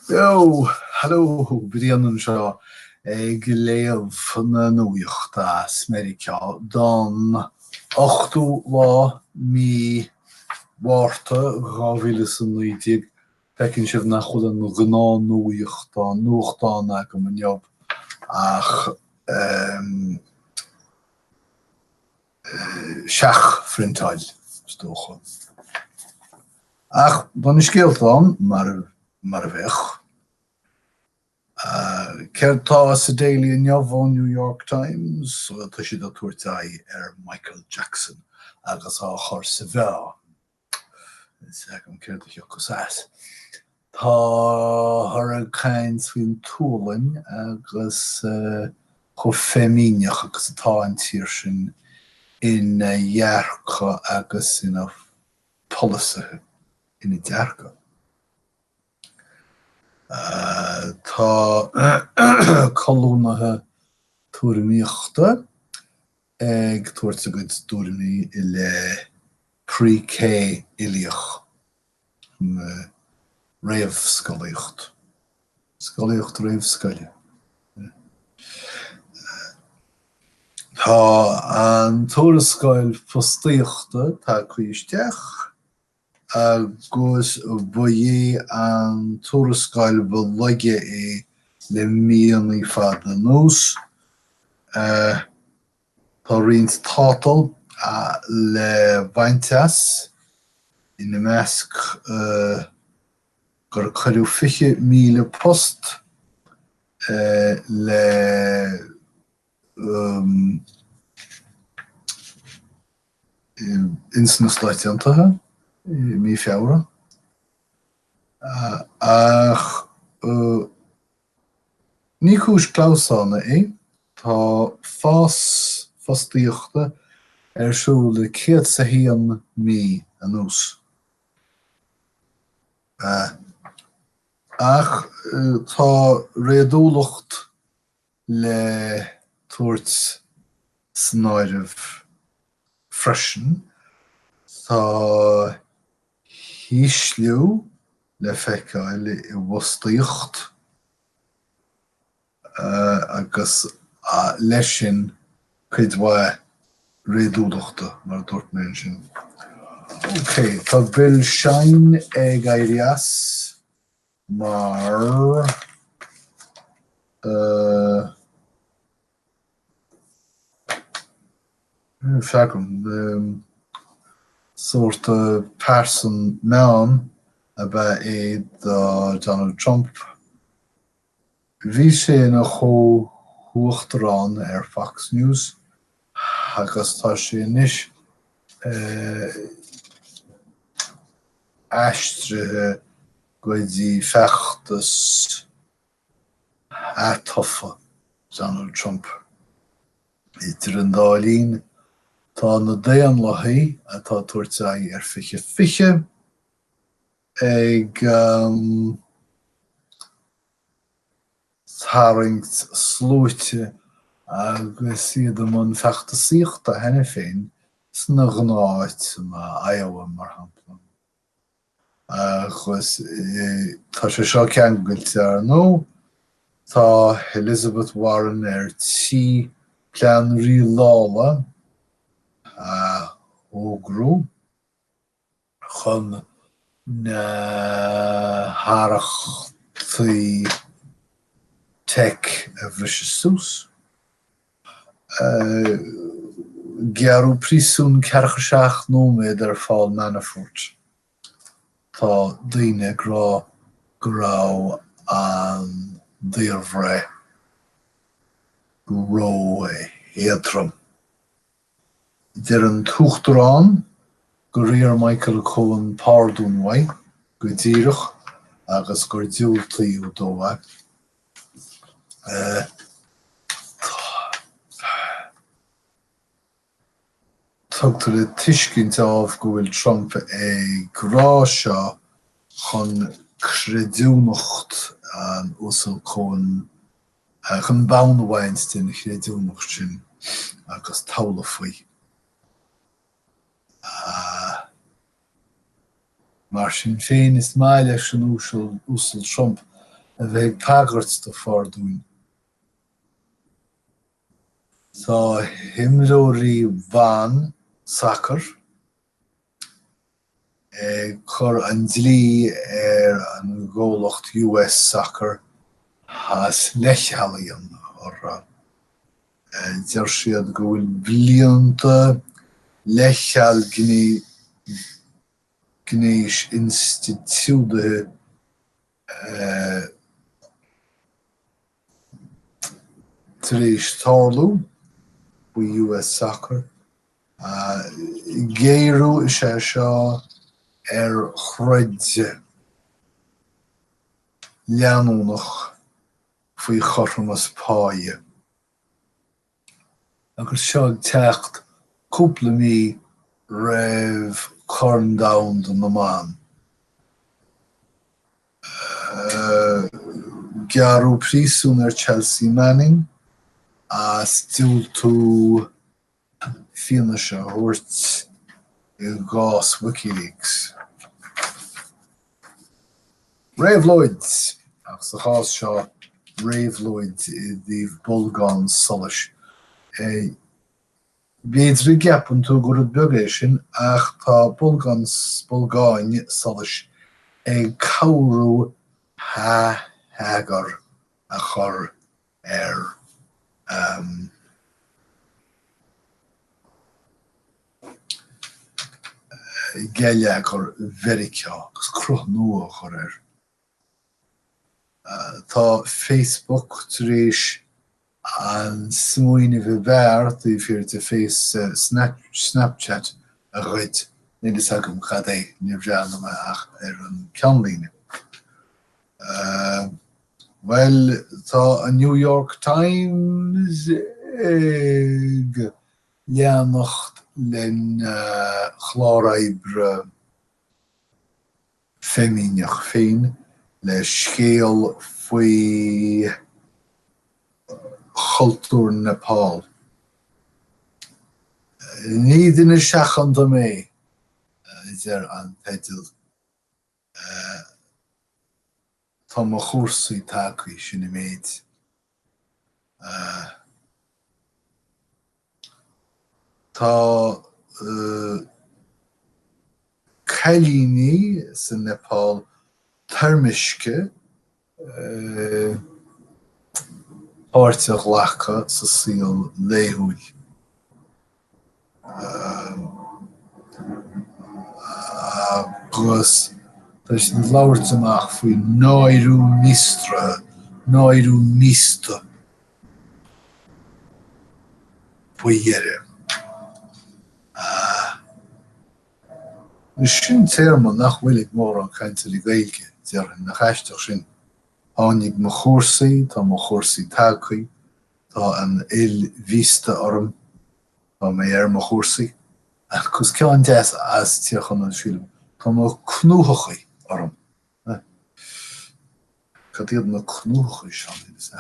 Yo, hallo, briannan seo ag léamh na Nuacht as Meiriceá don 8 lá mí mhárta 2019 fecinn sibh nach chud an gná Nuachtán nuachtána go an job ach seach frintáil stocha. Ach, ban is céaltán mar a bheith. Certá sa Daily Neamh New York Times so tá si do tuairteáil Michael Jackson agus á chur sa bheá. An céir do chus as. Tá thar a caint faoin túlainn agus chu fémíneach agus atá an tír sin ina dhearcha agus ina polisithe ina dearcha. Tá colúnathe Tuairiscta ag tuairte go dúirní I le pre-K iliach réamhscoilíocht. Scoilíocht réamhscoile. Tá an tuairiscáil Fostaíochta tá cuisteach agus buí an tuairiscáil bhfuil le míonaí fada nús. Tá riant tátal le bainteas ina measc gur chuirú 50,000 post le insna stáitiantaithe mí feabhra. Ach ní chúis glamhsána é, tá Fostaíochta siúl le 100,000 anús. Ach tá réadúlacht le tuairt snáirimh freisin. Tá hísliú le feiceáil I Fostaíocht agus leis sin cuidmhaith réadúlachta mar dúirt mé sin. Ok, tá bil sein ag éireas mar sort of person meán a bheith Donald Trump. Bhí sé na huachtarán Fox News agus tá sé anois aistrithe go dtí feachtas tofa Donald Trump. Idir an dálín tá na déan láthaí atá tuairteáil fiche ag thairgt slúite agus iad an feachtasaíochta hena féin sna gnáit na Iowa mar hampla. Agus tá sé seo ceangailte ar nó tá Elizabeth Warren tí plean rialála ógrú chun na harachtaí tech a bhris sús. Gearú prísún 47 nóiméad ar fáil Manafort. Tá daoine go raibh an díobhre ró éadrom. Deir an tuachtarán go riar Michael Cohen pardún mhaith go díreach agus gur diúltaí ó dómhaith. Tugtar le tuiscint go bhfuil Trump ag rá seo chun creadúnacht an uasal Cohen chun bán bhaint den creadúnacht sin agus tála faoi. Mar sin féin is mai leis an úsal Trump a bheith tagart do fardúin. Tá himróí bhain soccer chur an dlí an ggólacht US soccer has leithhealaíon or deir siad go bhfuil blianta leithheal gnéis institúdathe tar éis tarlú bu US soccer. Géirú is seo chroid leanúnach faoi chormas páie. Agus seo techt cúpla mí raibh corn down don naman. Gearú prísún Chelsea Manning a stiúil tú fianna se thuirt i gás WikiLeaks. Raibh Lloyd ach sa chás seo Raibh Lloyd I dtíobh bulgán solas. B'éidir ceapan tú gur beag sin ach tá bulgáin solas ag cabhrú hágar a chur geile chur Meiriceá agus cruth nua chur Tá Facebook tar éis an smuoine bheith bear tú fear to face Snapchat a ghuid nílas agam cad é níor bheanam ach an ceanlíne. Well, tá a New York Times ag leannacht len chláraibbre fémíneach féin le scéal faoi chultúr Nepal. Ní duine seachan do mé is an teitl tá mo chósaí tacaí sin I méid. Tá cailíní sa Nepal Tuairisce páirteach leacha sa síl léithúil. Agus tá sin labhairt amach faoi náirú místa faoi dheire. Sin téarma nach bhfuil ag mór an caintear I Gaeilge dearan na chaisteach sin. Tháinig mo chósaí, tá mo chósaí tacaí, tá an vísta orm, tá mé mo chósaí. Agus ceann deas as tíochan an film, tá mo cnúthachaí orm. Cad iad na cnúthachaí seán is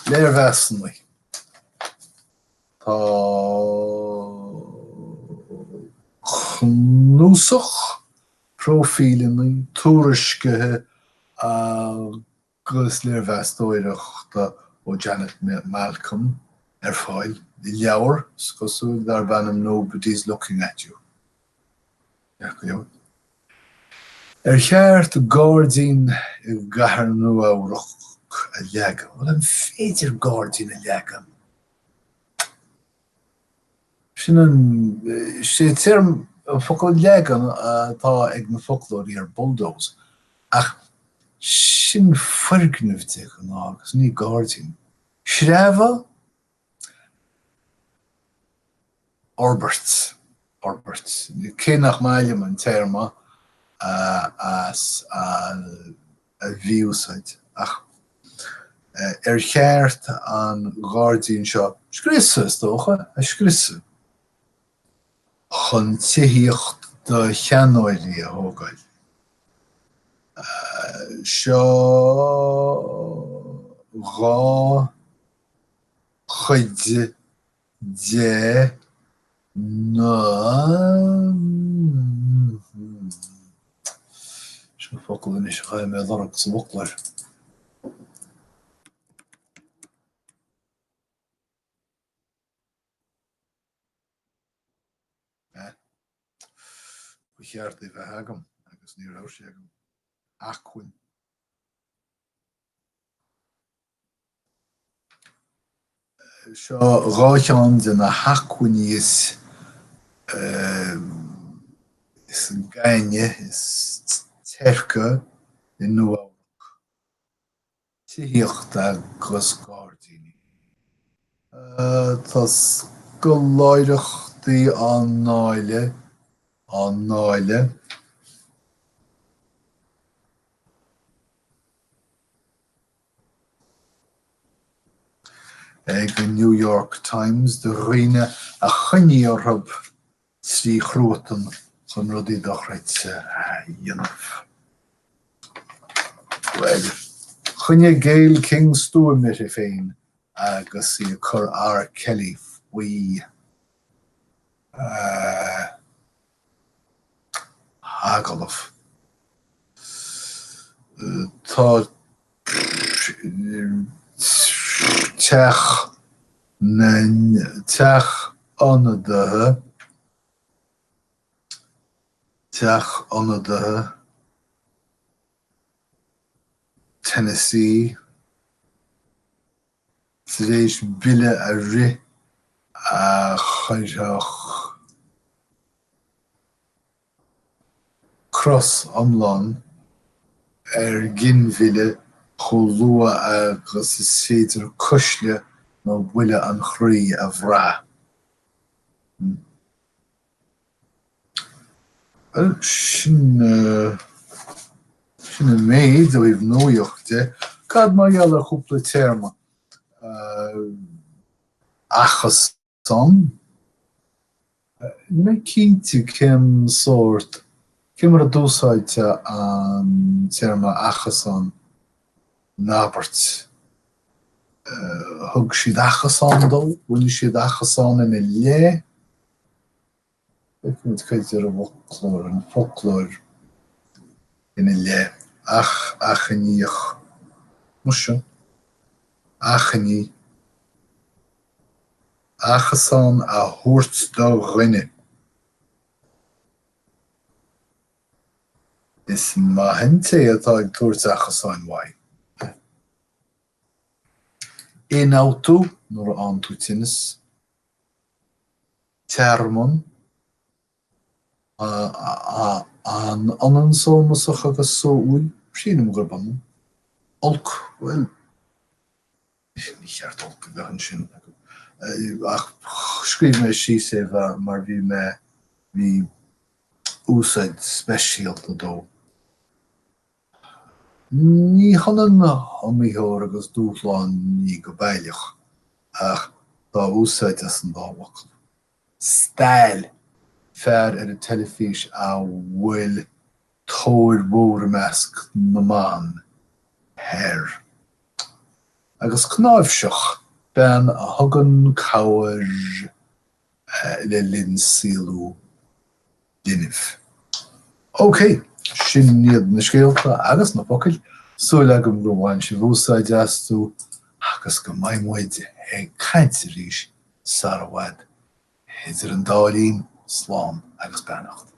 léir bheasanna. Tá cnúsach profílinnaí tuairiscithe agus léir bheastóireachta ó Janet Malcolm fáil I leabhar scosúil dar bhanam Nobody's Looking at You. Cheart Guardian I gcathair nuamhrach a leagam. Well, an féidir Guardian a leagam. Sin an sé term focail leagam tá ag na folklórí bulldoze. Ach sin fuirgnimhte an agus ní Guardian. Shreabha Orbert. Cé nach mailim an terma as a bhíúsáid. Ach cheart an Guardian seo scrisa tócha a scrisa. Chun tíocht do cheanóirí a thógáil. Seo dhá chuide de focail in is chaim mé lorg sa bhoclair. Cheart I bheith agam agus ní rah sé agam. Achain. Seo ráiteán de na hacuin is an gaine is terca in Nuacht. Tuairisc agus Gardaí. Tás go láireachtaí an náile ag the New York Times de riine a chuine orthb trí chruatan chun rudaí do chreidse dhéanamh. Well, chuine Gail King Stúamit I féin agus I chur R. Kelly faoi Hagalh. Tá teach ionadathe Tennessee tar éis bille a rith a chaireach cross iomlán gin bhille chomh luath agus is féidir coisle nó bhuille an chraí a bhrá. Well, sin an méid a bhíh Nuacht cad mar gheall ar chúpla téirme. Achasán. Mé cinnte cim sort cimar a dúsáidte an téirme achasán nábart. Thug siad achasán dó, bhuaigh siad achasán ina lé. Bhfuil caiite ar an folklór ina lé. Achaníoch. Muise. Achaní. Achasán a thuairt do dhuine. Is maithinte atá ag tuairt achasán mhaith. In auto nuair an tú tinnis. Termon. An anan sómasach agus sóúil. Sínim gur ban. Olc, well, ní cheart olc bhean sin. Ach, scríb mé sí sé mar bhí me bhí úsáid speisialta dó. Ní hanan homíthóir agus dúchláin ní go bailach ach dá úsáid as an dáhacail. Stáil fearr ar a telefís a bhfuil tóir mhór measc na man hair. Agus cnáimhseach ben a thugann cabhair le linn síolú duineh. OK, sin níiad na scéalta agus na focail súil agam go bhhain si bhúsáid easú agus go maimmuid ag cainte arís sar a bhaid. Idir an dálín, slán agus beannacht.